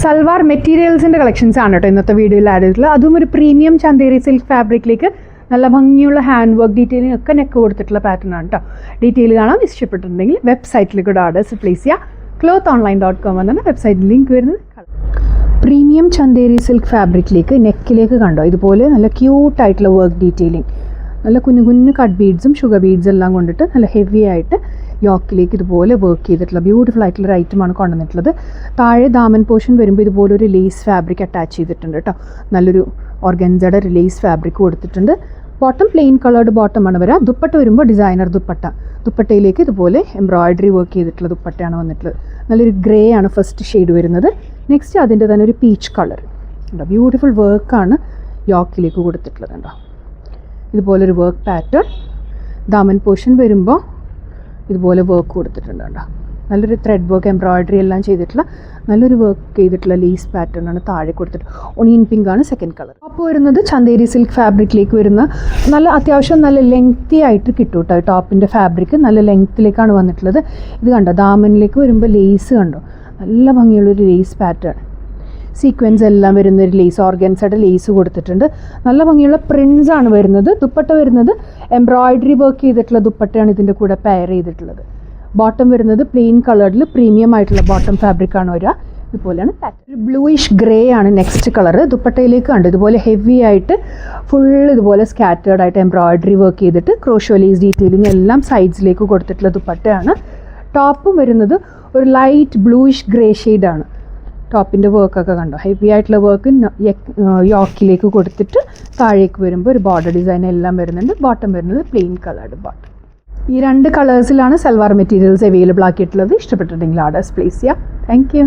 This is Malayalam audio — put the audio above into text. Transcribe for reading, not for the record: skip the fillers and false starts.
സൽവാർ മെറ്റീരിയൽസിൻ്റെ കളക്ഷൻസ് ആണ് കേട്ടോ ഇന്നത്തെ വീഡിയോയിൽ ആഡ് ചെയ്തിട്ടുള്ളത്. അതും ഒരു പ്രീമിയം ചന്തേരി സിൽക്ക് ഫാബ്രിക്കിലേക്ക് നല്ല ഭംഗിയുള്ള ഹാൻഡ് വർക്ക് ഡീറ്റെയിലിംഗ് ഒക്കെ നെക്ക് കൊടുത്തിട്ടുള്ള പാറ്റേൺ ആണ് കേട്ടോ. ഡീറ്റെയിൽ കാണാൻ ഇഷ്ടപ്പെട്ടിട്ടുണ്ടെങ്കിൽ വെബ്സൈറ്റിൽ കൂടെ ഓർഡേഴ്സ് പ്ലേസ് ചെയ്യുക. clothonline.com എന്നാണ് വെബ്സൈറ്റിൽ ലിങ്ക് വരുന്നത്. പ്രീമിയം ചന്തേരി സിൽക്ക് ഫാബ്രിക്കിലേക്ക് നെക്കിലേക്ക് കണ്ടോ ഇതുപോലെ നല്ല ക്യൂട്ടായിട്ടുള്ള വർക്ക് ഡീറ്റെയിലിംഗ്, നല്ല കുഞ്ഞു കുഞ്ഞു കട്ട് ബീഡ്സും ഷുഗർ ബീഡ്സ് എല്ലാം കൊണ്ടിട്ട് നല്ല ഹെവി ആയിട്ട് യോക്കിലേക്ക് ഇതുപോലെ വർക്ക് ചെയ്തിട്ടുള്ള ബ്യൂട്ടിഫുൾ ആയിട്ടുള്ള ഒരു ഐറ്റമാണ് കൊണ്ടുവന്നിട്ടുള്ളത്. താഴെ ദാമൻ പോർഷൻ വരുമ്പോൾ ഇതുപോലെ ഒരു ലേസ് ഫാബ്രിക് അറ്റാച്ച് ചെയ്തിട്ടുണ്ട് കേട്ടോ. നല്ലൊരു ഓർഗൻസയുടെ ഒരു ലേസ് ഫാബ്രിക് കൊടുത്തിട്ടുണ്ട്. ബോട്ടം പ്ലെയിൻ കളേർഡ് ബോട്ടമാണ് വരിക. ദുപ്പട്ട വരുമ്പോൾ ഡിസൈനർ ദുപ്പട്ട, ദുപ്പട്ടയിലേക്ക് ഇതുപോലെ എംബ്രോയിഡറി വർക്ക് ചെയ്തിട്ടുള്ള ദുപ്പട്ടയാണ് വന്നിട്ടുള്ളത്. നല്ലൊരു ഗ്രേ ആണ് ഫസ്റ്റ് ഷെയ്ഡ് വരുന്നത്. നെക്സ്റ്റ് അതിൻ്റെ തന്നെ ഒരു പീച്ച് കളർ ഉണ്ടോ, ബ്യൂട്ടിഫുൾ വർക്കാണ് യോക്കിലേക്ക് കൊടുത്തിട്ടുള്ളത് ഉണ്ടോ. ഇതുപോലൊരു വർക്ക് പാറ്റേൺ. ദാമൻ പോർഷൻ വരുമ്പോൾ ഇതുപോലെ വർക്ക് കൊടുത്തിട്ടുണ്ട് കേട്ടോ. നല്ലൊരു ത്രെഡ് വർക്ക് എംബ്രോയിഡറി എല്ലാം ചെയ്തിട്ടുള്ള നല്ലൊരു വർക്ക് ചെയ്തിട്ടുള്ള ലേസ് പാറ്റേൺ ആണ് താഴെ കൊടുത്തിട്ട്. ഒണിയൻ പിങ്ക് ആണ് സെക്കൻഡ് കളർ. ടോപ്പ് വരുന്നത് ചന്തേരി സിൽക്ക് ഫാബ്രിക്കിലേക്ക് വരുന്ന നല്ല അത്യാവശ്യം നല്ല ലെങ്തി ആയിട്ട് കിട്ടും കേട്ടോ. ടോപ്പിൻ്റെ ഫാബ്രിക് നല്ല ലെങ്ത്തിലേക്കാണ് വന്നിട്ടുള്ളത്. ഇത് കണ്ടോ, ദാമനിലേക്ക് വരുമ്പോൾ ലേസ് കണ്ടോ, നല്ല ഭംഗിയുള്ളൊരു ലേസ് പാറ്റേൺ. സീക്വൻസ് എല്ലാം വരുന്നൊരു ലേസ്, ഓർഗൻസയുടെ ലേസ് കൊടുത്തിട്ടുണ്ട്. നല്ല ഭംഗിയുള്ള പ്രിൻസ് ആണ് വരുന്നത്. ദുപ്പട്ട വരുന്നത് എംബ്രോയിഡറി വർക്ക് ചെയ്തിട്ടുള്ള ദുപ്പട്ടയാണ് ഇതിൻ്റെ കൂടെ പെയർ ചെയ്തിട്ടുള്ളത്. ബോട്ടം വരുന്നത് പ്ലെയിൻ കളറിൽ പ്രീമിയം ആയിട്ടുള്ള ബോട്ടം ഫാബ്രിക്കാണ് വരിക. ഇതുപോലെയാണ് പാറ്റേൺ. ബ്ലൂയിഷ് ഗ്രേ ആണ് നെക്സ്റ്റ് കളർ. ദുപ്പട്ടയിലേക്ക് കണ്ട് ഇതുപോലെ ഹെവി ആയിട്ട് ഫുൾ ഇതുപോലെ സ്കാറ്റേർഡ് ആയിട്ട് എംബ്രോയിഡറി വർക്ക് ചെയ്തിട്ട് ക്രോഷോ ലേസ് ഡീറ്റെയിലിംഗ് എല്ലാം സൈഡ്സിലേക്ക് കൊടുത്തിട്ടുള്ള ദുപ്പട്ടയാണ്. ടോപ്പും വരുന്നത് ഒരു ലൈറ്റ് ബ്ലൂയിഷ് ഗ്രേ ഷെയ്ഡാണ്. ടോപ്പിൻ്റെ വർക്കൊക്കെ കണ്ടോ, ഹെവി ആയിട്ടുള്ള വർക്ക് യോക്കിലേക്ക് കൊടുത്തിട്ട് താഴേക്ക് വരുമ്പോൾ ഒരു ബോർഡർ ഡിസൈൻ എല്ലാം വരുന്നുണ്ട്. ബോട്ടം വരുന്നത് പ്ലെയിൻ കളർഡ് ബോട്ടം. ഈ രണ്ട് കളേഴ്സിലാണ് സൽവാർ മെറ്റീരിയൽസ് അവൈലബിൾ ആക്കിയിട്ടുള്ളത്. ഇഷ്ടപ്പെട്ടിട്ടുണ്ടെങ്കിൽ ഓർഡേഴ്സ് പ്ലേസ് ചെയ്യുക. Thank you.